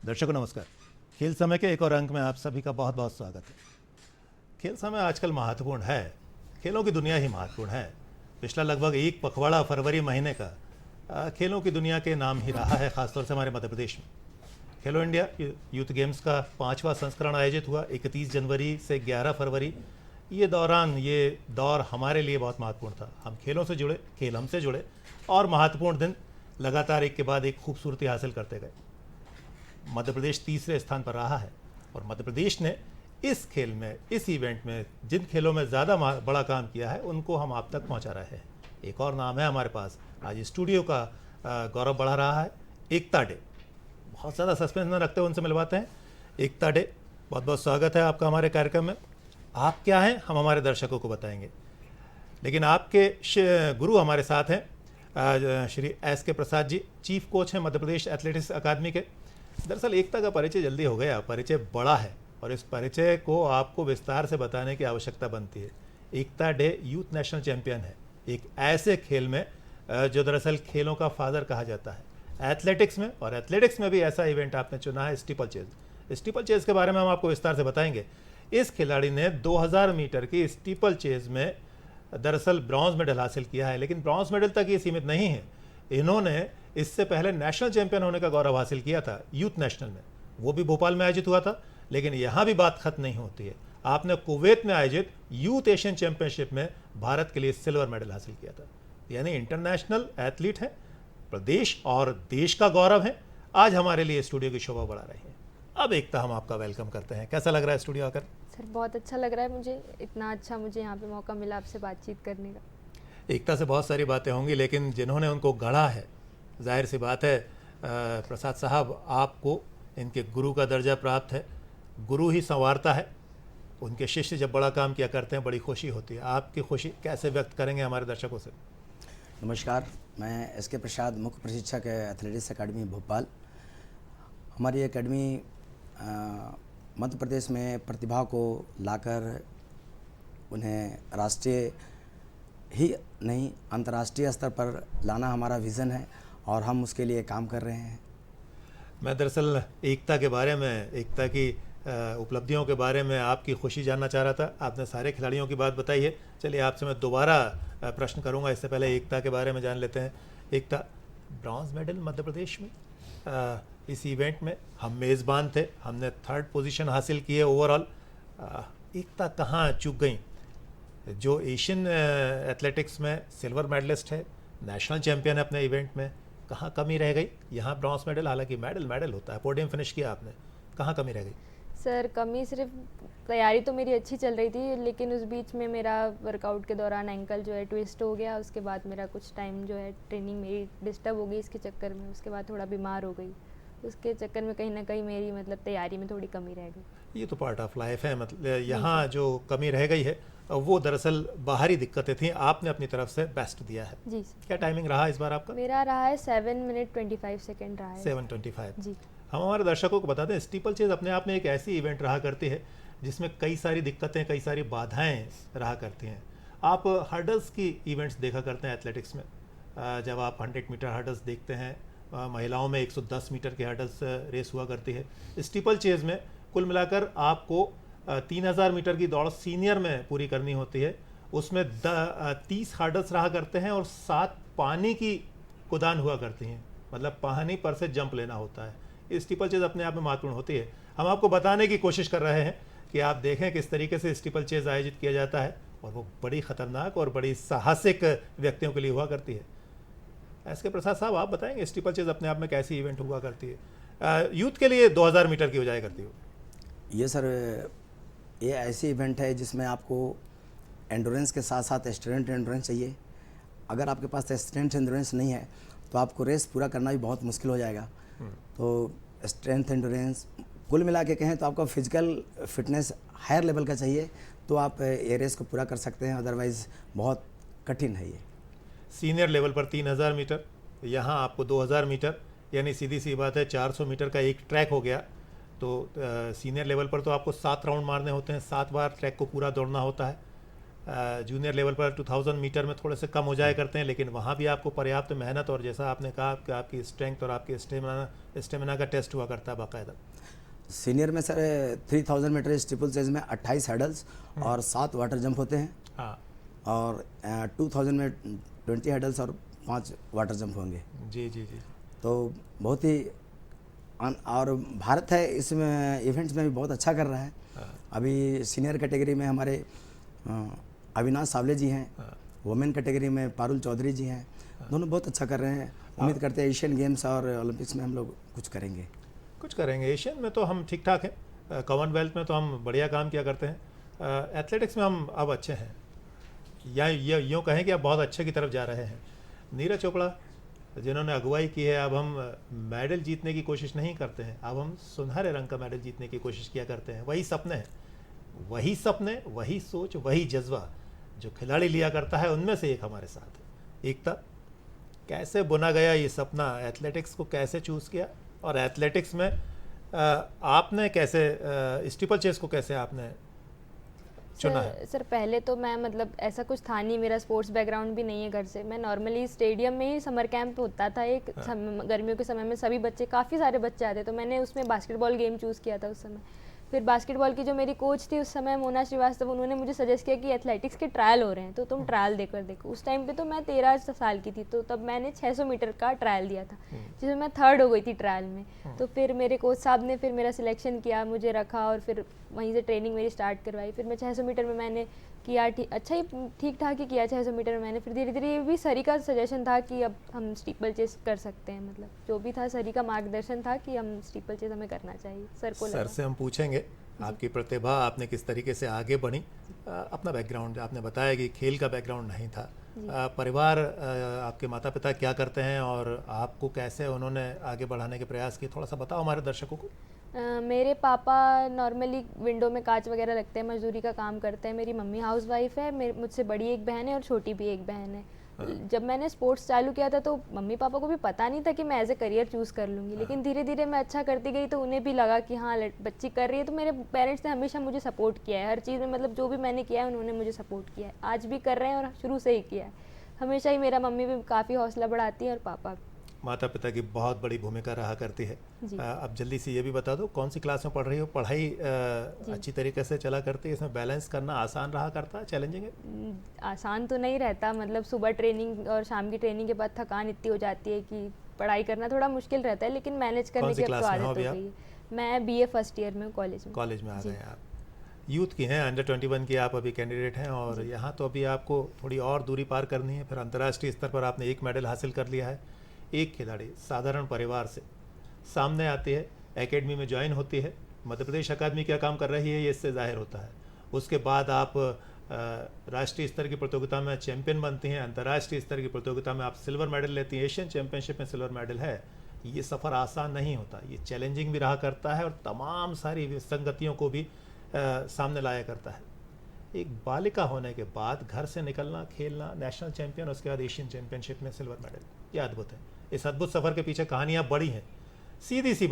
दर्शकों नमस्कार। खेल समय के एक और अंक में आप सभी का बहुत बहुत स्वागत है। खेल समय आजकल महत्वपूर्ण है, खेलों की दुनिया ही महत्वपूर्ण है। पिछला लगभग एक पखवाड़ा फरवरी महीने का खेलों की दुनिया के नाम ही रहा है, खासतौर से हमारे मध्य प्रदेश में। खेलो इंडिया यूथ गेम्स का 5वां संस्करण आयोजित हुआ 31 जनवरी से 11 फरवरी। ये दौर हमारे लिए बहुत महत्वपूर्ण था। हम खेलों से जुड़े, खेल हमसे जुड़े और महत्वपूर्ण दिन लगातार एक के बाद एक खूबसूरती हासिल करते गए। मध्य प्रदेश तीसरे स्थान पर रहा है और मध्य प्रदेश ने इस खेल में, इस इवेंट में जिन खेलों में ज़्यादा बड़ा काम किया है उनको हम आप तक पहुंचा रहे हैं। एक और नाम है हमारे पास, आज स्टूडियो का गौरव बढ़ा रहा है, एकता डे। बहुत ज़्यादा सस्पेंस न रखते हुए उनसे मिलवाते हैं। एकता डे, बहुत बहुत स्वागत है आपका हमारे कार्यक्रम में। आप क्या हैं हम हमारे दर्शकों को बताएंगे, लेकिन आपके गुरु हमारे साथ हैं Shri SK. Prasad ji, chief coach हैं मध्य प्रदेश एथलेटिक्स अकादमी के। दरअसल एकता का परिचय जल्दी हो गया, परिचय बड़ा है और इस परिचय को आपको विस्तार से बताने की आवश्यकता बनती है। एकता डे यूथ नेशनल चैंपियन है, एक ऐसे खेल में जो दरअसल खेलों का फादर कहा जाता है एथलेटिक्स में, और एथलेटिक्स में भी ऐसा इवेंट आपने चुना है, स्टीपल चेज। स्टीपल चेज के बारे में हम आपको विस्तार से बताएंगे। इस खिलाड़ी ने 2000 मीटर की स्टीपल चेज में दरअसल ब्रॉन्ज मेडल हासिल किया है, लेकिन ब्रॉन्ज मेडल तक ये सीमित नहीं है। इन्होंने इससे पहले नेशनल चैंपियन होने का गौरव हासिल किया था यूथ नेशनल में, वो भी भोपाल में आयोजित हुआ था। लेकिन यहाँ भी बात खत्म नहीं होती है। आपने कुवैत में आयोजित यूथ एशियन चैंपियनशिप में भारत के लिए सिल्वर मेडल हासिल किया था। यानी इंटरनेशनल एथलीट है, प्रदेश और देश का गौरव है। आज हमारे लिए स्टूडियो की शोभा बढ़ा रही है। अब एकता, हम आपका वेलकम करते हैं। कैसा लग रहा है स्टूडियो आकर? सर बहुत अच्छा लग रहा है मुझे, इतना अच्छा मुझे यहाँ पे मौका मिला आपसे बातचीत करने का। एकता से बहुत सारी बातें होंगी, लेकिन जिन्होंने उनको गढ़ा है, जाहिर सी बात है प्रसाद साहब, आपको इनके गुरु का दर्जा प्राप्त है। गुरु ही संवारता है, उनके शिष्य जब बड़ा काम किया करते हैं बड़ी खुशी होती है। आपकी खुशी कैसे व्यक्त करेंगे हमारे दर्शकों से? नमस्कार, मैं एस.के. प्रसाद, मुख्य प्रशिक्षक है एथलेटिक्स अकादमी भोपाल। हमारी एकेडमी मध्य प्रदेश में प्रतिभा को लाकर उन्हें राष्ट्रीय ही नहीं अंतर्राष्ट्रीय स्तर पर लाना हमारा विज़न है और हम उसके लिए काम कर रहे हैं। मैं दरअसल एकता के बारे में, एकता की उपलब्धियों के बारे में आपकी खुशी जानना चाह रहा था। आपने सारे खिलाड़ियों की बात बताई है, चलिए आपसे मैं दोबारा प्रश्न करूंगा। इससे पहले एकता के बारे में जान लेते हैं। एकता, ब्रॉन्ज मेडल मध्य प्रदेश में इस इवेंट में हम मेज़बान थे, हमने 3rd पोजीशन हासिल की है ओवरऑल। एकता कहाँ चूक गई? जो एशियन एथलेटिक्स में सिल्वर मेडलिस्ट है, नेशनल चैंपियन है अपने इवेंट में, कहाँ कमी रह गई? यहाँ ब्रॉन्ज मेडल, हालांकि मेडल होता है, पोडियम फिनिश किया आपने, कहाँ कमी रह गई? सर कमी सिर्फ, तैयारी तो मेरी अच्छी चल रही थी, लेकिन उस बीच में मेरा वर्कआउट के दौरान एंकल जो है ट्विस्ट हो गया। उसके बाद मेरा कुछ टाइम जो है ट्रेनिंग मेरी डिस्टर्ब हो गई इसके चक्कर में। उसके बाद थोड़ा बीमार हो गई, उसके चक्कर में कहीं ना कहीं मेरी तैयारी में थोड़ी कमी रह गई। ये तो पार्ट ऑफ लाइफ है। यहाँ जो कमी रह गई है वो दरअसल बाहरी दिक्कतें थी, आपने अपनी तरफ से बेस्ट दिया है। जी सर। क्या टाइमिंग रहा इस बार आपका? मेरा रहा है 7 मिनट 25 सेकेंड रहा है। 7:25। जी। हम हमारे दर्शकों को बताते हैं, स्टीपल चेज अपने आप में एक ऐसी इवेंट रहा करती है जिसमें कई सारी दिक्कतें, कई सारी बाधाएं रहा करती हैं। आप हर्डल्स की इवेंट्स देखा करते हैं एथलेटिक्स में। जब आप 100 मीटर हर्डल्स देखते हैं, महिलाओं में 110 मीटर की हर्डल्स रेस हुआ करती है। स्टीपल चेज में कुल मिलाकर आपको 3000 मीटर की दौड़ सीनियर में पूरी करनी होती है। उसमें 30 हर्डल्स रहा करते हैं और 7 पानी की कुदान हुआ करती हैं, मतलब पानी पर से जंप लेना होता है। स्टीपल चेज अपने आप में महत्वपूर्ण होती है। हम आपको बताने की कोशिश कर रहे हैं कि आप देखें किस तरीके से स्टीपल चेज आयोजित किया जाता है, और वो बड़ी खतरनाक और बड़ी साहसिक व्यक्तियों के लिए हुआ करती है। एस.के. प्रसाद साहब, आप बताएंगे स्टीपल चेज अपने आप में कैसी इवेंट हुआ करती है? यूथ के लिए 2000 मीटर की हो जाया करती हो। ये सर, ये ऐसी इवेंट है जिसमें आपको एंडोरेंस के साथ साथ स्ट्रेंथ एंडोरेंस चाहिए। अगर आपके पास स्ट्रेंथ एंडोरेंस नहीं है तो आपको रेस पूरा करना भी बहुत मुश्किल हो जाएगा। तो स्ट्रेंथ एंडोरेंस कुल मिला के कहें तो आपका फिजिकल फिटनेस हायर लेवल का चाहिए, तो आप ये रेस को पूरा कर सकते हैं, अदरवाइज़ बहुत कठिन है ये। सीनियर लेवल पर 3000 मीटर, यहाँ आपको 2000 मीटर, यानी सीधी सी बात है 400 मीटर का एक ट्रैक हो गया। तो सीनियर लेवल पर तो आपको 7 राउंड मारने होते हैं, 7 बार ट्रैक को पूरा दौड़ना होता है। जूनियर लेवल पर 2000 मीटर में थोड़े से कम हो जाया करते हैं, लेकिन वहाँ भी आपको पर्याप्त मेहनत और जैसा आपने कहा कि आपकी स्ट्रेंथ और आपके स्टेमिना का टेस्ट हुआ करता है बाकायदा। सीनियर में सर 3000 मीटर स्टीपल चेज में 28 हैडल्स और 7 वाटर जंप होते हैं, हाँ और 2000 में 20 हैडल्स और 5 वाटर जंप होंगे। जी जी जी। तो बहुत ही और भारत है इसमें इवेंट्स में भी बहुत अच्छा कर रहा है। अभी सीनियर कैटेगरी में हमारे अविनाश सावले जी हैं, वुमेन कैटेगरी में पारुल चौधरी जी हैं, दोनों बहुत अच्छा कर रहे हैं। उम्मीद करते हैं एशियन गेम्स और ओलंपिक्स में हम लोग कुछ करेंगे। एशियन में तो हम ठीक ठाक हैं, कॉमनवेल्थ में तो हम बढ़िया काम किया करते हैं, एथलेटिक्स में हम अब अच्छे हैं, या यूँ कहें कि अब बहुत अच्छे की तरफ जा रहे हैं। नीरज चोपड़ा जिन्होंने अगुवाई की है, अब हम मेडल जीतने की कोशिश नहीं करते हैं, अब हम सुनहरे रंग का मेडल जीतने की कोशिश किया करते हैं। वही सपने हैं, वही सोच, वही जज्बा जो खिलाड़ी लिया करता है, उनमें से एक हमारे साथ है। एकता, कैसे बुना गया ये सपना, एथलेटिक्स को कैसे चूज़ किया, और एथलेटिक्स में आपने कैसे स्टीपल चेस को कैसे आपने चुना है? सर पहले तो मैं मतलब ऐसा कुछ था नहीं, मेरा स्पोर्ट्स बैकग्राउंड भी नहीं है घर से। मैं नॉर्मली स्टेडियम में ही समर कैंप होता था एक, गर्मियों के समय में सभी बच्चे, काफ़ी सारे बच्चे आते, तो मैंने उसमें बास्केटबॉल गेम चूज़ किया था उस समय। फिर बास्केटबॉल की जो मेरी कोच थी उस समय, मोना श्रीवास्तव, उन्होंने मुझे सजेस्ट किया कि एथलेटिक्स के ट्रायल हो रहे हैं तो तुम ट्रायल देकर देखो। उस टाइम पे तो मैं 13 साल की थी, तो तब मैंने 600 मीटर का ट्रायल दिया था, जिसमें मैं 3rd हो गई थी ट्रायल में। तो फिर मेरे कोच साहब ने फिर मेरा सिलेक्शन किया, मुझे रखा और फिर वहीं से ट्रेनिंग मेरी स्टार्ट करवाई। फिर मैं 600 मीटर में मैंने किया, अच्छा ही ठीक ठाक ही किया 600 मीटर में मैंने। फिर धीरे धीरे ये भी सरी का सजेशन था कि अब हम स्टीपल चेस कर सकते हैं, मतलब जो भी था सरी का मार्गदर्शन था कि हम स्टीपल चेस हमें करना चाहिए। सर को सर से हम पूछेंगे आपकी प्रतिभा, आपने किस तरीके से आगे बढ़ी, अपना बैकग्राउंड आपने बताया कि खेल का बैकग्राउंड नहीं था, परिवार आपके माता पिता क्या करते हैं और आपको कैसे उन्होंने आगे बढ़ाने के प्रयास किए, थोड़ा सा बताओ हमारे दर्शकों को। मेरे पापा नॉर्मली विंडो में कांच वगैरह लगते हैं, मजदूरी का काम करते हैं। मेरी मम्मी हाउसवाइफ है, मुझसे बड़ी एक बहन है और छोटी भी एक बहन है। जब मैंने स्पोर्ट्स चालू किया था तो मम्मी पापा को भी पता नहीं था कि मैं एज ए करियर चूज़ कर लूँगी, लेकिन धीरे धीरे मैं अच्छा करती गई तो उन्हें भी लगा कि हाँ बच्ची कर रही है। तो मेरे पेरेंट्स ने हमेशा मुझे सपोर्ट किया है हर चीज़ में, मतलब जो भी मैंने किया है उन्होंने मुझे सपोर्ट किया है, आज भी कर रहे हैं और शुरू से ही किया है हमेशा ही। मेरा मम्मी भी काफ़ी हौसला बढ़ाती है और पापा। माता पिता की बहुत बड़ी भूमिका रहा करती है। अब जल्दी से ये भी बता दो कौन सी क्लास में पढ़ रही हो, पढ़ाई अच्छी तरीके से चला करती है, इसमें बैलेंस करना आसान रहा करता है, चैलेंजिंग है? आसान तो नहीं रहता, मतलब सुबह ट्रेनिंग और शाम की ट्रेनिंग के बाद थकान इतनी हो जाती है कि पढ़ाई करना थोड़ा मुश्किल रहता है, लेकिन मैनेज करने की अब तो आदत हो गई है। मैं BA फर्स्ट ईयर में कॉलेज में आ गए हैं आप। यूथ की हैं, अंडर 21 की आप अभी कैंडिडेट हैं, और यहाँ तो अभी आपको थोड़ी और दूरी पार करनी है। फिर अंतर्राष्ट्रीय स्तर पर आपने एक मेडल हासिल कर लिया है। एक खिलाड़ी साधारण परिवार से सामने आती है, एकेडमी में ज्वाइन होती है, मध्य प्रदेश अकादमी क्या काम कर रही है ये इससे जाहिर होता है। उसके बाद आप राष्ट्रीय स्तर की प्रतियोगिता में चैंपियन बनती हैं, अंतर्राष्ट्रीय स्तर की प्रतियोगिता में आप सिल्वर मेडल लेती हैं, एशियन चैंपियनशिप में सिल्वर मेडल है। ये सफ़र आसान नहीं होता, ये चैलेंजिंग भी रहा करता है और तमाम सारी विसंगतियों को भी सामने लाया करता है। एक बालिका होने के बाद घर से निकलना, खेलना, नेशनल चैंपियन, उसके बाद एशियन चैंपियनशिप में सिल्वर मेडल, ये अद्भुत है। इस अद्भुत सफ़र के पीछे कहानियाँ बड़ी हैं। सीधी सी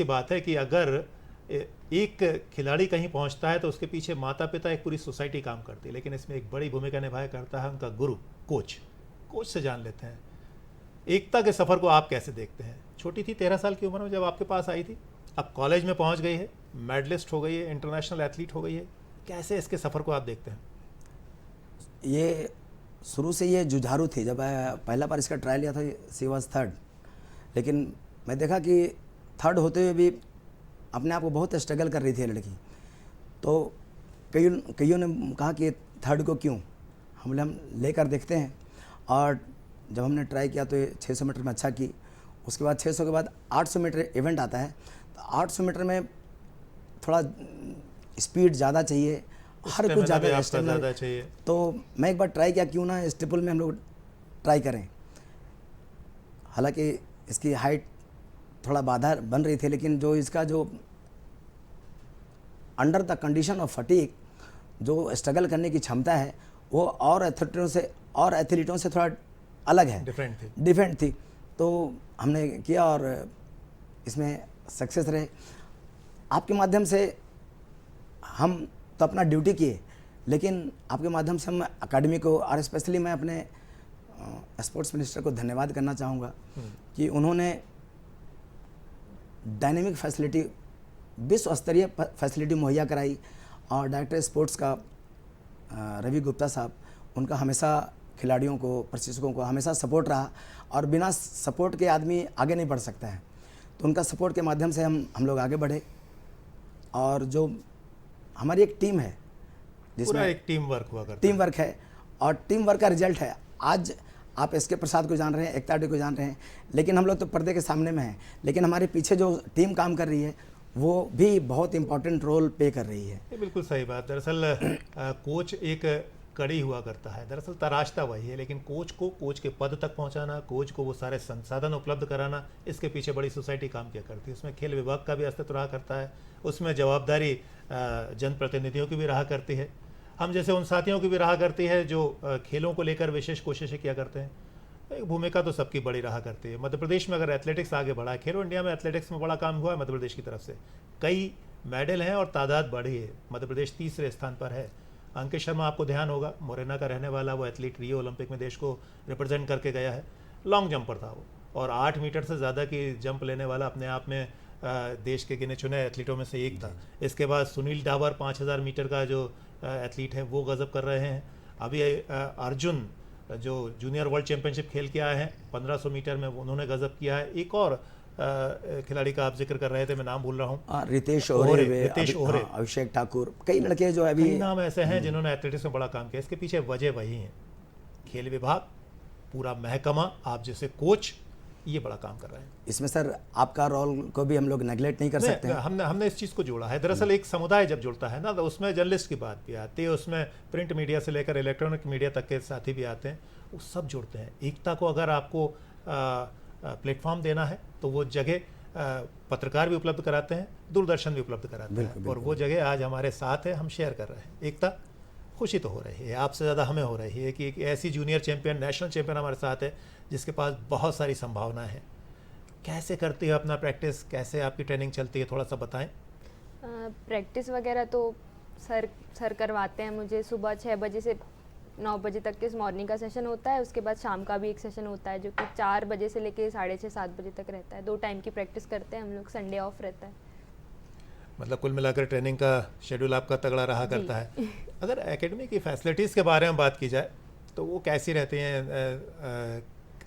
बात है कि अगर एक खिलाड़ी कहीं पहुंचता है तो उसके पीछे माता पिता, एक पूरी सोसाइटी काम करती है, लेकिन इसमें एक बड़ी भूमिका निभाया करता है उनका गुरु, कोच से जान लेते हैं। एकता के सफ़र को आप कैसे देखते हैं? छोटी थी, 13 साल की उम्र में जब आपके पास आई थी, अब कॉलेज में पहुंच गई है, मेडलिस्ट हो गई है, इंटरनेशनल एथलीट हो गई है, कैसे इसके सफ़र को आप देखते हैं? ये शुरू से ये जुझारू थी। जब पहला बार इसका ट्रायल लिया था, सी वॉज 3rd, लेकिन मैं देखा कि 3rd होते हुए भी अपने आप को बहुत स्ट्रगल कर रही थी लड़की। तो कईयों ने कहा कि 3rd को क्यों, हम लेकर देखते हैं। और जब हमने ट्राई किया तो 600 मीटर में अच्छा की। उसके बाद 600 के बाद 800 मीटर इवेंट आता है, तो 800 मीटर में थोड़ा स्पीड ज़्यादा चाहिए, हर कुछ ज़्यादा चाहिए। तो मैं एक बार ट्राई किया, क्यों ना स्टीपल में हम लोग ट्राई करें। हालांकि इसकी हाइट थोड़ा बाधा बन रही थी, लेकिन जो इसका जो under the condition of fatigue जो स्ट्रगल करने की क्षमता है वो और एथलीटों से थोड़ा अलग है, डिफरेंट थी। तो हमने किया और इसमें सक्सेस रहे। आपके माध्यम से हम तो अपना ड्यूटी किए, लेकिन आपके माध्यम से हम अकेडमी को और स्पेशली मैं अपने स्पोर्ट्स मिनिस्टर को धन्यवाद करना चाहूँगा कि उन्होंने डायनेमिक फैसिलिटी, विश्व स्तरीय फैसिलिटी मुहैया कराई। और डायरेक्टर स्पोर्ट्स का रवि गुप्ता साहब, उनका हमेशा खिलाड़ियों को, प्रशिक्षकों को हमेशा सपोर्ट रहा, और बिना सपोर्ट के आदमी आगे नहीं बढ़ सकता है। तो उनका सपोर्ट के माध्यम से हम लोग आगे बढ़े। और जो हमारी एक टीम है पूरा एक टीम वर्क हुआ करता टीम वर्क है, और टीम वर्क का रिजल्ट है। आज आप एसके प्रसाद को जान रहे हैं, एकता डे को जान रहे हैं, लेकिन हम लोग तो पर्दे के सामने में हैं, लेकिन हमारे पीछे जो टीम काम कर रही है वो भी बहुत इंपॉर्टेंट रोल प्ले कर रही है। ये बिल्कुल सही बात। दरअसल कोच एक कड़ी हुआ करता है, दरअसल तराशता वही है, लेकिन कोच को कोच के पद तक पहुंचाना, कोच को वो सारे संसाधन उपलब्ध कराना, इसके पीछे बड़ी सोसाइटी काम किया करती है। उसमें खेल विभाग का भी अस्तित्व रहा करता है, उसमें जवाबदारी जनप्रतिनिधियों की भी रहा करती है, हम जैसे उन साथियों की भी रहा करती है जो खेलों को लेकर विशेष कोशिशें किया करते हैं। एक भूमिका तो सबकी बड़ी रहा करती है। मध्य प्रदेश में अगर एथलेटिक्स आगे बढ़ा है, खेलो इंडिया में एथलेटिक्स में बड़ा काम हुआ है मध्य प्रदेश की तरफ से, कई मेडल हैं और तादाद बढ़ी है। मध्य प्रदेश तीसरे स्थान पर है। अंकित शर्मा, आपको ध्यान होगा, मोरेना का रहने वाला वो एथलीट, रियो ओलंपिक में देश को रिप्रेजेंट करके गया है, लॉन्ग जंपर था वो, और 8 मीटर से ज़्यादा की जंप लेने वाला अपने आप में देश के गिने चुने एथलीटों में से एक था। इसके बाद सुनील डावर 5000 मीटर का जो एथलीट है वो गजब कर रहे हैं। अभी अर्जुन जो जूनियर वर्ल्ड चैंपियनशिप खेल के आए हैं 1500 मीटर में, उन्होंने गजब किया है। एक और खिलाड़ी का आप जिक्र कर रहे थे, मैं नाम भूल रहा हूँ, रितेश ओहरे, अभिषेक ठाकुर, कई लड़के जो अभी नाम ऐसे हैं जिन्होंने एथलेटिक्स में बड़ा काम किया। इसके पीछे वजह वही है, खेल विभाग, पूरा महकमा, आप जैसे कोच, ये बड़ा काम कर रहे हैं। इसमें सर आपका रोल को भी हम लोग नेगलेक्ट नहीं कर सकते हैं। हमने इस चीज़ को जोड़ा है। दरअसल एक समुदाय जब जुड़ता है ना, तो उसमें जर्नलिस्ट की बात भी आती है, उसमें प्रिंट मीडिया से लेकर इलेक्ट्रॉनिक मीडिया तक के साथी भी आते हैं, वो सब जुड़ते हैं। एकता को अगर आपको प्लेटफॉर्म देना है तो वो जगह पत्रकार भी उपलब्ध कराते हैं, दूरदर्शन भी उपलब्ध कराते हैं, और वो जगह आज हमारे साथ है, हम शेयर कर रहे हैं। एकता, खुशी तो हो रही है, आपसे ज़्यादा हमें हो रही है कि एक ऐसी जूनियर चैंपियन, नेशनल चैंपियन हमारे साथ है जिसके पास बहुत सारी संभावना है। कैसे करती है अपना प्रैक्टिस, कैसे आपकी ट्रेनिंग चलती है, थोड़ा सा बताएं। प्रैक्टिस वगैरह तो सर करवाते हैं मुझे। सुबह 6 बजे से 9 बजे तक के मॉर्निंग का सेशन होता है, उसके बाद शाम का भी एक सेशन होता है जो कि 4 बजे से लेके 6:30 7 बजे तक रहता है। 2 टाइम की प्रैक्टिस करते हैं हम लोग, संडे ऑफ रहता है। मतलब कुल मिलाकर ट्रेनिंग का शेड्यूल आपका तगड़ा रहा करता है। अगर एकेडमी की फैसिलिटीज़ के बारे में बात की जाए तो वो कैसी रहती हैं,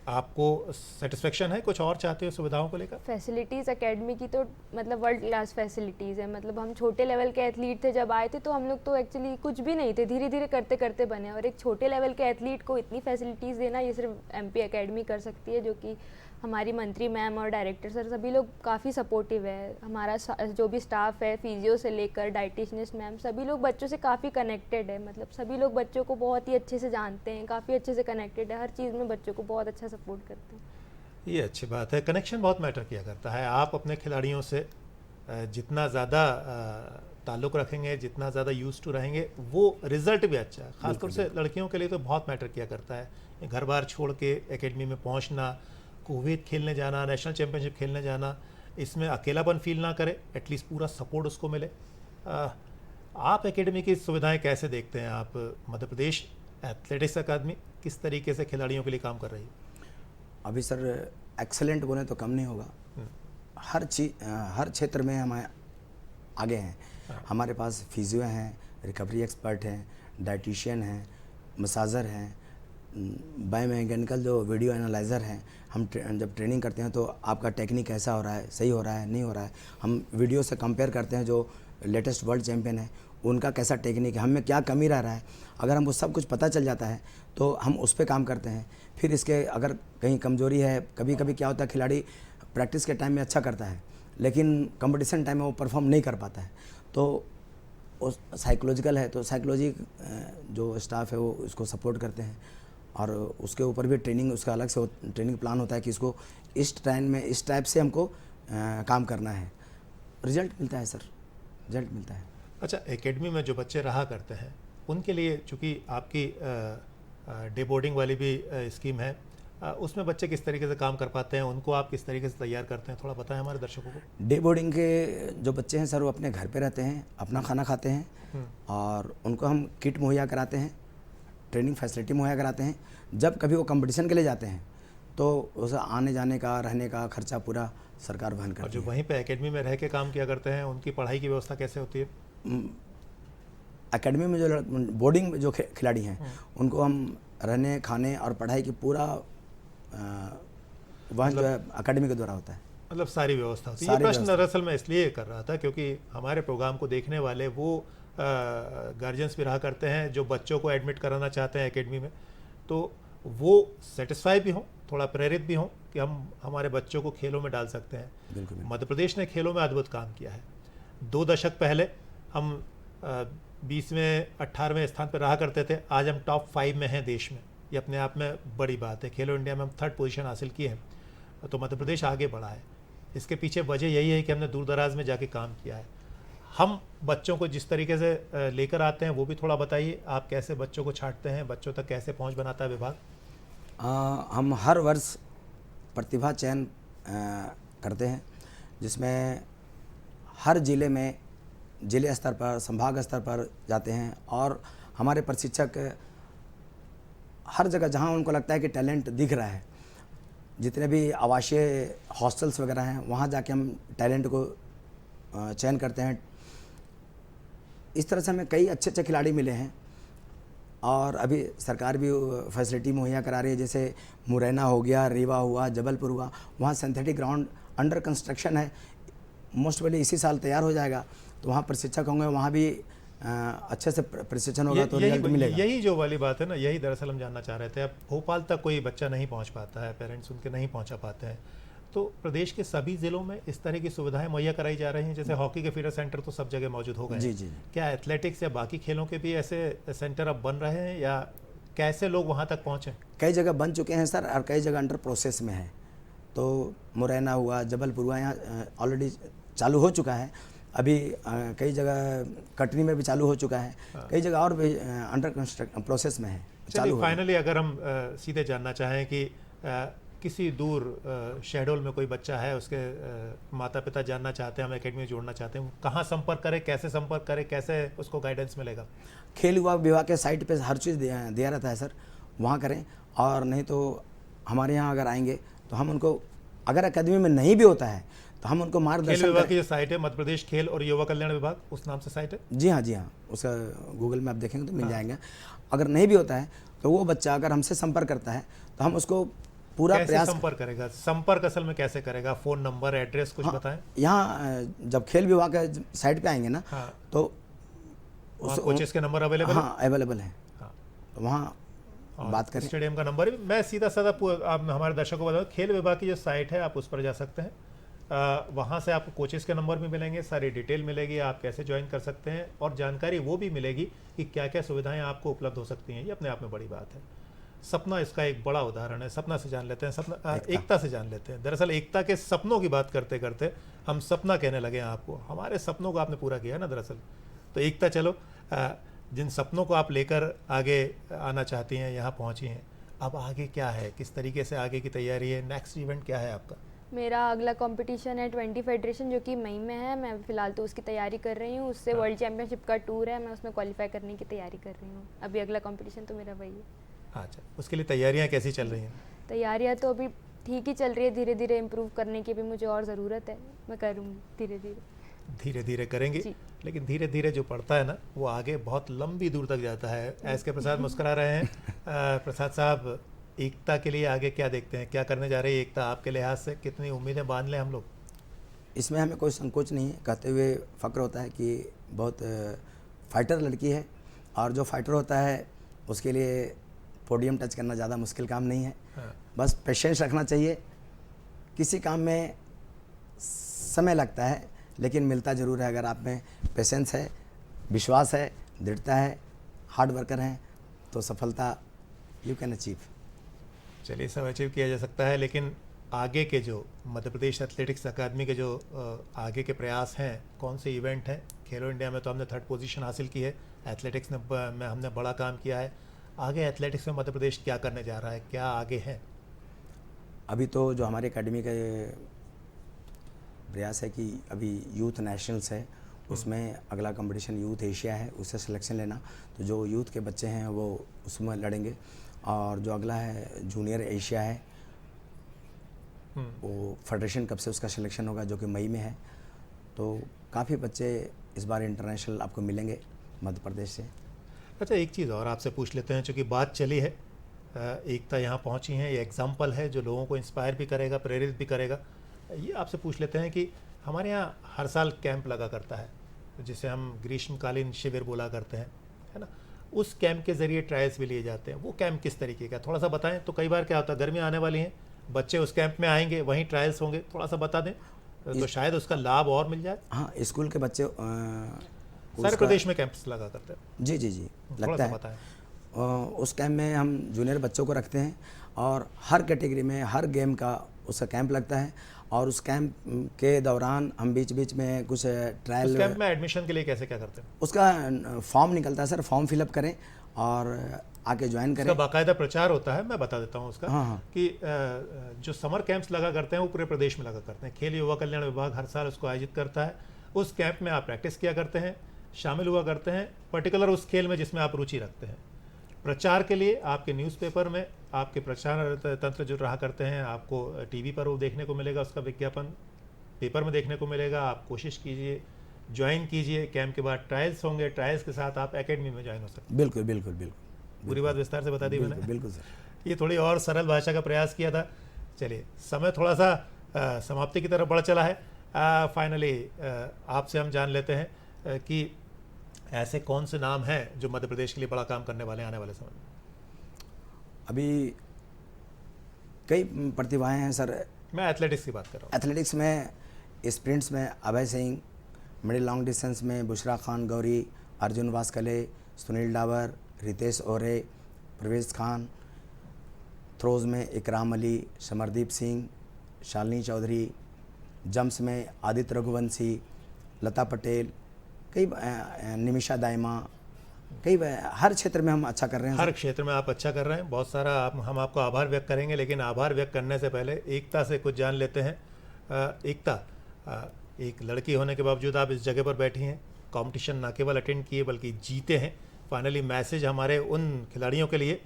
आपको सेटिस्फेक्शन है, कुछ और चाहते हो सुविधाओं को लेकर? फैसिलिटीज़ एकेडमी की तो मतलब वर्ल्ड क्लास फैसिलिटीज़ है। मतलब हम छोटे लेवल के एथलीट थे जब आए थे, तो हम लोग तो एक्चुअली कुछ भी नहीं थे, धीरे धीरे करते करते बने, और एक छोटे लेवल के एथलीट को इतनी फैसिलिटीज़ देना ये सिर्फ एमपी एकेडमी कर सकती है, जो कि हमारी मंत्री मैम और डायरेक्टर सर सभी लोग काफ़ी सपोर्टिव है। हमारा जो भी स्टाफ है, फिजियो से लेकर डाइटिशनिस्ट मैम, सभी लोग बच्चों से काफ़ी कनेक्टेड है। मतलब सभी लोग बच्चों को बहुत ही अच्छे से जानते हैं, काफ़ी अच्छे से कनेक्टेड है, हर चीज़ में बच्चों को बहुत अच्छा सपोर्ट करते हैं। ये अच्छी बात है, कनेक्शन बहुत मैटर किया करता है। आप अपने खिलाड़ियों से जितना ज़्यादा ताल्लुक़ रखेंगे, जितना ज़्यादा यूज टू रहेंगे, वो रिज़ल्ट भी अच्छा है। ख़ासतौर से लड़कियों के लिए तो बहुत मैटर किया करता है। घर बार छोड़ के एकेडमी में पहुँचना, कुवैत खेलने जाना, नेशनल चैंपियनशिप खेलने जाना, इसमें अकेलापन फील ना करे, एटलीस्ट पूरा सपोर्ट उसको मिले। आप एकेडमी की सुविधाएं कैसे देखते हैं? आप मध्य प्रदेश एथलेटिक्स अकादमी किस तरीके से खिलाड़ियों के लिए काम कर रही है? अभी सर एक्सेलेंट बोले तो कम नहीं होगा। हर क्षेत्र में हम आगे हैं। हमारे पास फिजियो हैं, रिकवरी एक्सपर्ट हैं, डाइटिशियन हैं, मसाजर हैं, बायोमैकेनिकल जो वीडियो एनालाइज़र हैं। हम जब ट्रेनिंग करते हैं तो आपका टेक्निक कैसा हो रहा है, सही हो रहा है, नहीं हो रहा है, हम वीडियो से कंपेयर करते हैं। जो लेटेस्ट वर्ल्ड चैंपियन है उनका कैसा टेक्निक है, हमें क्या कमी रह रहा है, अगर हमको सब कुछ पता चल जाता है तो हम उस पर काम करते हैं। फिर इसके अगर कहीं कमजोरी है, कभी कभी क्या होता है, खिलाड़ी प्रैक्टिस के टाइम में अच्छा करता है लेकिन कंपटीशन टाइम में वो परफॉर्म नहीं कर पाता है, तो साइकोलॉजिकल है, तो साइकोलॉजी जो स्टाफ है वो उसको सपोर्ट करते हैं, और उसके ऊपर भी ट्रेनिंग, उसका अलग से ट्रेनिंग प्लान होता है कि इसको इस टाइम में इस टाइप से हमको काम करना है। रिजल्ट मिलता है सर, रिजल्ट मिलता है। अच्छा, एकेडमी में जो बच्चे रहा करते हैं उनके लिए, चूँकि आपकी डे बोर्डिंग वाली भी स्कीम है, उसमें बच्चे किस तरीके से काम कर पाते हैं, उनको आप किस तरीके से तैयार करते हैं, थोड़ा बताएं हमारे दर्शकों को। डे बोर्डिंग के जो बच्चे हैं सर, वो अपने घर पे रहते हैं, अपना खाना खाते हैं और उनको हम किट मुहैया कराते हैं, ट्रेनिंग फैसिलिटी मुहैया कराते हैं। जब कभी वो कंपटीशन के लिए जाते हैं तो उसे आने जाने का, रहने का खर्चा पूरा सरकार वहन और करती जो है। वहीं पे एकेडमी में रह के काम किया करते हैं, उनकी पढ़ाई की व्यवस्था कैसे होती है? एकेडमी में जो बोर्डिंग में जो खिलाड़ी हैं उनको हम रहने, खाने और पढ़ाई की पूरा वहन जो है एकेडमी के द्वारा होता है। मतलब सारी व्यवस्था होती है। ये सारी प्रश्न व्यवस्था। दरअसल मैं इसलिए कर रहा था क्योंकि हमारे प्रोग्राम को देखने वाले वो गार्जियंस भी रहा करते हैं जो बच्चों को एडमिट कराना चाहते हैं एकेडमी में, तो वो सेटिस्फाई भी हों, थोड़ा प्रेरित भी हों कि हम हमारे बच्चों को खेलों में डाल सकते हैं। बिल्कुल। मध्य प्रदेश ने खेलों में अद्भुत काम किया है। 2 दशक पहले हम 20वें 18वें स्थान पर रहा करते थे, आज हम टॉप 5 में हैं देश में। ये अपने आप में बड़ी बात है। खेलो इंडिया में हम 3rd पोजीशन हासिल किए हैं, तो मध्य प्रदेश आगे बढ़ा है। इसके पीछे वजह यही है कि हमने दूर दराज में जाके काम किया है। हम बच्चों को जिस तरीके से लेकर आते हैं वो भी थोड़ा बताइए। आप कैसे बच्चों को छांटते हैं, बच्चों तक कैसे पहुंच बनाता है विभाग? हम हर वर्ष प्रतिभा चयन करते हैं, जिसमें हर जिले में, जिले स्तर पर, संभाग स्तर पर जाते हैं और हमारे प्रशिक्षक हर जगह जहां उनको लगता है कि टैलेंट दिख रहा है, जितने भी आवासीय हॉस्टल्स वगैरह हैं वहां जाके हम टैलेंट को चयन करते हैं। इस तरह से हमें कई अच्छे अच्छे खिलाड़ी मिले हैं और अभी सरकार भी फैसिलिटी मुहैया करा रही है। जैसे मुरैना हो गया, रीवा हुआ, जबलपुर हुआ, वहाँ सिंथेटिक ग्राउंड अंडर कंस्ट्रक्शन है, मोस्ट प्रोबेबली इसी साल तैयार हो जाएगा। तो वहाँ प्रशिक्षक होंगे, वहाँ भी अच्छे से प्रशिक्षण होगा तो रिजल्ट मिलेगा। यही जो वाली बात है ना, यही दरअसल हम जानना चाह रहे थे। अब भोपाल तक कोई बच्चा नहीं पहुंच पाता है, पेरेंट्स उनके नहीं पहुंचा पाते हैं, तो प्रदेश के सभी जिलों में इस तरह की सुविधाएं मुहैया कराई जा रही हैं। जैसे हॉकी के फीडर सेंटर तो सब जगह मौजूद हो गए हैं। जी जी। क्या एथलेटिक्स या बाकी खेलों के भी ऐसे सेंटर अब बन रहे हैं या कैसे लोग वहां तक पहुंचे? कई जगह बन चुके हैं सर और कई जगह अंडर प्रोसेस में है। तो मुरैना हुआ, जबलपुर हुआ, यहाँ ऑलरेडी चालू हो चुका है। अभी कई जगह कटनी में भी चालू हो चुका है, कई जगह और भी अंडर प्रोसेस में है, चालू हो। फाइनली अगर हम सीधे जानना चाहें कि किसी दूर शहडोल में कोई बच्चा है, उसके माता पिता जानना चाहते हैं, हम एकेडमी में जोड़ना चाहते हैं, कहाँ संपर्क करें, कैसे संपर्क करें, कैसे उसको गाइडेंस मिलेगा? खेल युवा विभाग के साइट पे हर चीज़ दिया रहता है सर, वहाँ करें। और नहीं तो हमारे यहाँ अगर आएंगे तो हम उनको, अगर अकेडमी में नहीं भी होता है तो हम उनको खेल मार्गदर्शन विभाग करें। की जो साइट है, मध्य प्रदेश खेल और युवा कल्याण विभाग, उस नाम से साइट है? जी हाँ, जी हाँ, उसका गूगल में आप देखेंगे तो मिल जाएंगे। अगर नहीं भी होता है तो वो बच्चा अगर हमसे संपर्क करता है तो हम उसको पूरा कैसे प्रयास। संपर्क करेगा? संपर्क असल में कैसे करेगा? फोन नंबर, एड्रेस कुछ बताएं। यहाँ जब खेल विभाग के साइट पे आएंगे ना, हाँ, तो कोचेस के नंबर अवेलेबल? हाँ अवेलेबल है, हाँ, तो वहाँ बात करें। स्टेडियम का नंबर भी मैं सीधा साधा आप हमारे दर्शकों को बताऊँ, खेल विभाग की जो साइट है आप उस पर जा सकते हैं। वहाँ से आपको कोचेस के नंबर भी मिलेंगे, सारी डिटेल मिलेगी, आप कैसे ज्वाइन कर सकते हैं और जानकारी वो भी मिलेगी कि क्या क्या सुविधाएं आपको उपलब्ध हो सकती हैं। ये अपने आप में बड़ी बात है। सपना इसका एक बड़ा उदाहरण है। सपना से जान लेते हैं, सपना एकता से जान लेते हैं। दरअसल एकता के सपनों की बात करते करते हम सपना कहने लगे हैं आपको। हमारे सपनों को आपने पूरा किया ना दरअसल। तो एकता, चलो जिन सपनों को आप लेकर आगे आना चाहती हैं, यहाँ पहुँची हैं, अब आगे क्या है, किस तरीके से आगे की तैयारी है, नेक्स्ट इवेंट क्या है आपका? मेरा अगला कंपटीशन है 20 फेडरेशन, जो कि मई में है। मैं फिलहाल तो उसकी तैयारी कर रही हूँ। उससे वर्ल्ड चैंपियनशिप का टूर है, मैं उसमें क्वालिफाई करने की तैयारी कर रही हूँ। अभी अगला कंपटीशन तो मेरा वही है। अच्छा, उसके लिए तैयारियां कैसी चल रही हैं? तैयारियाँ तो अभी ठीक ही चल रही है, धीरे धीरे इम्प्रूव करने की भी मुझे और ज़रूरत है। मैं करूँगी धीरे धीरे। धीरे धीरे करेंगे, लेकिन धीरे धीरे जो पढ़ता है ना, वो आगे बहुत लंबी दूर तक जाता है। एस के प्रसाद मुस्कुरा रहे हैं। प्रसाद साहब, एकता के लिए आगे क्या देखते हैं, क्या करने जा रही है एकता आपके लिहाज से? कितनी उम्मीदें बांध लें हम लोग? इसमें हमें कोई संकोच नहीं है, कहते हुए फ़क्र होता है कि बहुत फाइटर लड़की है, और जो फाइटर होता है उसके लिए पोडियम टच करना ज़्यादा मुश्किल काम नहीं है। हाँ। बस पेशेंस रखना चाहिए। किसी काम में समय लगता है लेकिन मिलता ज़रूर है। अगर आप में पेशेंस है, विश्वास है, दृढ़ता है, हार्ड वर्कर हैं, तो सफलता यू कैन अचीव। चलिए, सब अचीव किया जा सकता है, लेकिन आगे के जो मध्य प्रदेश एथलेटिक्स अकादमी के जो आगे के प्रयास हैं, कौन से इवेंट हैं? खेलो इंडिया में तो हमने 3rd पोजीशन हासिल की है, एथलेटिक्स में हमने बड़ा काम किया है। आगे एथलेटिक्स में मध्य प्रदेश क्या करने जा रहा है, क्या आगे है? अभी तो जो हमारे एकेडमी का ये प्रयास है कि अभी यूथ नेशनल्स है, उसमें अगला कंपटीशन यूथ एशिया है, उससे सिलेक्शन लेना। तो जो यूथ के बच्चे हैं वो उसमें लड़ेंगे, और जो अगला है जूनियर एशिया है, वो फेडरेशन कप से उसका सिलेक्शन होगा, जो कि मई में है। तो काफ़ी बच्चे इस बार इंटरनेशनल आपको मिलेंगे मध्य प्रदेश से। अच्छा, एक चीज़ और आपसे पूछ लेते हैं, चूँकि बात चली है, एकता यहाँ पहुँची हैं, ये एग्जाम्पल है जो लोगों को इंस्पायर भी करेगा, प्रेरित भी करेगा। ये आपसे पूछ लेते हैं कि हमारे यहाँ हर साल कैंप लगा करता है, जिसे हम ग्रीष्मकालीन शिविर बोला करते हैं, है ना। उस कैंप के ज़रिए ट्रायल्स भी लिए जाते हैं। वो कैंप किस तरीके का, थोड़ा सा बताएं। तो कई बार क्या होता है, गर्मियाँ आने वाली हैं, बच्चे उस कैंप में आएंगे, वहीं ट्रायल्स होंगे, थोड़ा सा बता दें तो शायद उसका लाभ और मिल जाए। हाँ, स्कूल के बच्चे सारे प्रदेश में कैंप्स लगा करते हैं। जी जी जी थोड़ा लगता सा है। बताएं। उस कैंप में हम जूनियर बच्चों को रखते हैं, और हर कैटेगरी में हर गेम का उसका कैंप लगता है। और उस कैंप के दौरान हम बीच बीच में कुछ ट्रायल, उस कैंप में एडमिशन के लिए कैसे क्या करते हैं? उसका फॉर्म निकलता है सर, फॉर्म फिलअप करें और आके ज्वाइन करें। उसका बाकायदा प्रचार होता है, मैं बता देता हूँ उसका। हाँ, हाँ। कि जो समर कैंप्स लगा करते हैं वो पूरे प्रदेश में लगा करते हैं। खेल युवा कल्याण विभाग हर साल उसको आयोजित करता है। उस कैंप में आप प्रैक्टिस किया करते हैं, शामिल हुआ करते हैं, पर्टिकुलर उस खेल में जिसमें आप रुचि रखते हैं। प्रचार के लिए आपके न्यूज़पेपर में आपके प्रचार तंत्र जो रहा करते हैं, आपको टीवी पर वो देखने को मिलेगा, उसका विज्ञापन पेपर में देखने को मिलेगा। आप कोशिश कीजिए, ज्वाइन कीजिए। कैंप के बाद ट्रायल्स होंगे, ट्रायल्स के साथ आप एकेडमी में ज्वाइन हो सकते हैं। बिल्कुल बिल्कुल बिल्कुल पूरी बात विस्तार से बता दी मैंने। बिल्कुल सर। ये थोड़ी और सरल भाषा का प्रयास किया था। चलिए, समय थोड़ा सा समाप्ति की तरफ बढ़ चला है। फाइनली आपसे हम जान लेते हैं कि ऐसे कौन से नाम हैं जो मध्य प्रदेश के लिए बड़ा काम करने वाले हैं आने वाले समय में? अभी कई प्रतिभाएं हैं सर। मैं एथलेटिक्स की बात कर रहा हूँ। एथलेटिक्स में, स्प्रिंट्स में Abhay Singh, middle long distance में बुशरा खान गौरी, अर्जुन वास्कले, सुनील डावर, रितेश ओरे, प्रवेश खान, थ्रोज में इकराम अली, समरदीप सिंह, शालिनी चौधरी, जम्प्स में आदित्य रघुवंशी, लता पटेल, कई निमिषा दाइमा, कई हर क्षेत्र में हम अच्छा कर रहे हैं। हर क्षेत्र में आप अच्छा कर रहे हैं, बहुत सारा हम आपको आभार व्यक्त करेंगे। लेकिन आभार व्यक्त करने से पहले एकता से कुछ जान लेते हैं। एकता, एक लड़की होने के बावजूद आप इस जगह पर बैठी हैं, कंपटीशन ना केवल अटेंड किए बल्कि जीते हैं। फाइनली मैसेज हमारे उन खिलाड़ियों के लिए,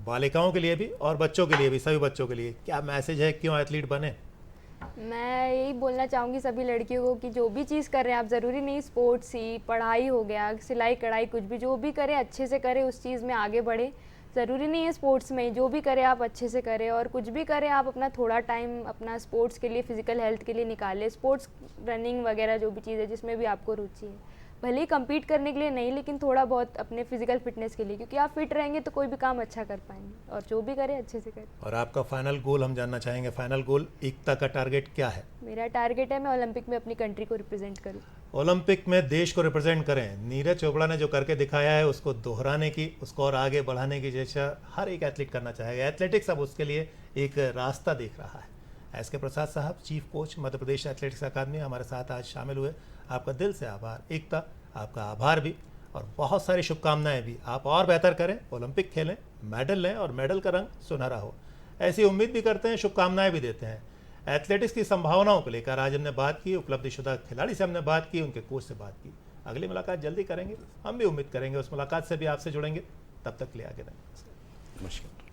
बालिकाओं के लिए भी और बच्चों के लिए भी, सभी बच्चों के लिए क्या मैसेज है, क्यों एथलीट बने? मैं यही बोलना चाहूँगी सभी लड़कियों को कि जो भी चीज़ कर रहे हैं आप, ज़रूरी नहीं स्पोर्ट्स ही, पढ़ाई हो गया, सिलाई कढ़ाई, कुछ भी जो भी करें अच्छे से करें, उस चीज़ में आगे बढ़े। ज़रूरी नहीं है स्पोर्ट्स में, जो भी करें आप अच्छे से करें, और कुछ भी करें आप अपना थोड़ा टाइम अपना स्पोर्ट्स के लिए, फिजिकल हेल्थ के लिए निकालें। स्पोर्ट्स, रनिंग वगैरह जो भी चीज़ है जिसमें भी आपको रुचि है, भले ही कम्पीट करने के लिए नहीं, लेकिन थोड़ा बहुत अपने फिजिकल फिटनेस के लिए, क्योंकि आप फिट रहेंगे तो कोई भी काम अच्छा कर पाएंगे, और जो भी करें अच्छे से करें। और आपका फाइनल गोल हम जानना चाहेंगे। फाइनल गोल एकता का टारगेट क्या है? मेरा टारगेट है मैं ओलंपिक में अपनी कंट्री को रिप्रेजेंट करूँ। ओलंपिक में देश को रिप्रेजेंट करें। नीरज चोपड़ा ने जो करके दिखाया है उसको दोहराने की, उसको और आगे बढ़ाने की चेष्टा हर एक एथलीट करना चाहेगा। एथलेटिक्स अब उसके लिए एक रास्ता देख रहा है। एस के प्रसाद साहब, chief coach Madhya Pradesh athletics अकादमी, हमारे साथ आज शामिल हुए। आपका दिल से आभार। एकता, आपका आभार भी, और बहुत सारी शुभकामनाएं भी। आप और बेहतर करें, ओलंपिक खेलें, मेडल लें और मेडल का रंग सुनहरा हो, ऐसी उम्मीद भी करते हैं, शुभकामनाएं भी देते हैं। एथलेटिक्स की संभावनाओं को लेकर आज हमने बात की, उपलब्धिशुदा खिलाड़ी से हमने बात की, उनके कोच से बात की। अगली मुलाकात जल्दी करेंगे, हम भी उम्मीद करेंगे उस मुलाकात से भी आपसे जुड़ेंगे। तब तक के लिए आगे रहें। नमस्कार।